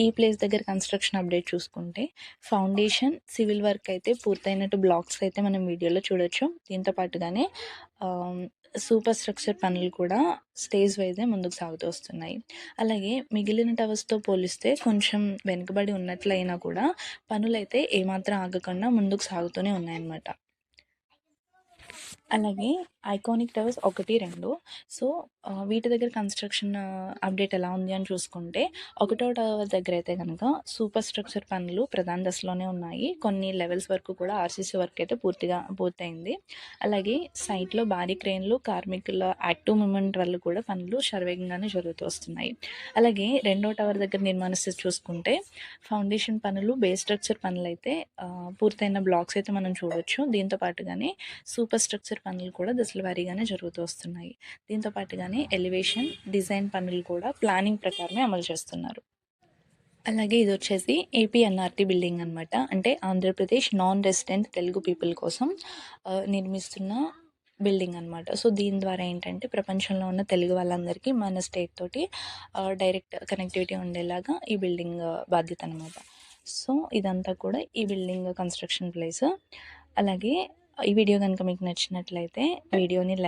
ఈ ప్లేస్ దగ్గర construction update చూసుకుంటే ఫౌండేషన్ సివిల్ వర్క్ అయితే పూర్తయినట్టు బ్లాక్స్ అయితే మనం వీడియోలో చూడొచ్చు. దీంతో పాటుగానే సూపర్ స్ట్రక్చర్ పనులు కూడా స్టేజ్ వైజే ముందుకు సాగుతూ వస్తున్నాయి. అలాగే మిగిలిన టవర్స్తో పోలిస్తే కొంచెం వెనుకబడి ఉన్నట్లయినా కూడా పనులైతే ఏమాత్రం ఆగకుండా ముందుకు సాగుతూనే ఉన్నాయన్నమాట. అలాగే ఐకానిక్ టవర్స్ 1, 2 సో వీటి దగ్గర కన్స్ట్రక్షన్ అప్డేట్ ఎలా ఉంది అని చూసుకుంటే 1వ టవర్ దగ్గర అయితే కనుక సూపర్ స్ట్రక్చర్ పనులు ప్రధాన దశలోనే ఉన్నాయి. కొన్ని లెవెల్స్ వరకు కూడా ఆర్సీసీ వర్క్ అయితే పూర్తయింది. అలాగే సైట్లో భారీ క్రేన్లు కార్మికుల యాక్టివ్ మూమెంట్ వల్ల కూడా పనులు శరవేగంగానే జరుగుతూ వస్తున్నాయి. అలాగే 2వ టవర్ దగ్గర నిర్మాణ స్థితి చూసుకుంటే ఫౌండేషన్ పనులు బేస్ స్ట్రక్చర్ పనులు అయితే పూర్తయిన బ్లాక్స్ అయితే మనం చూడొచ్చు. దీంతో పాటుగానే సూపర్ స్ట్రక్చర్ పనులు కూడా దశల వారీగానే జరుగుతూ వస్తున్నాయి. దీంతో పాటుగానే ఎలివేషన్ డిజైన్ పనులు కూడా ప్లానింగ్ ప్రకారమే అమలు చేస్తున్నారు. అలాగే ఇది వచ్చేసి ఏపీఎన్ఆర్టీ బిల్డింగ్ అనమాట. అంటే Andhra Pradesh non resident Telugu people కోసం నిర్మిస్తున్న బిల్డింగ్ అనమాట. సో దీని ద్వారా ఏంటంటే ప్రపంచంలో ఉన్న తెలుగు వాళ్ళందరికీ మన స్టేట్ తోటి డైరెక్ట్ కనెక్టివిటీ ఉండేలాగా ఈ బిల్డింగ్ బాధ్యత అనమాట. సో ఇదంతా కూడా ఈ బిల్డింగ్ కన్స్ట్రక్షన్ ప్లేస్. అలాగే ఈ వీడియో కనుక మీకు నచ్చినట్లయితే వీడియోని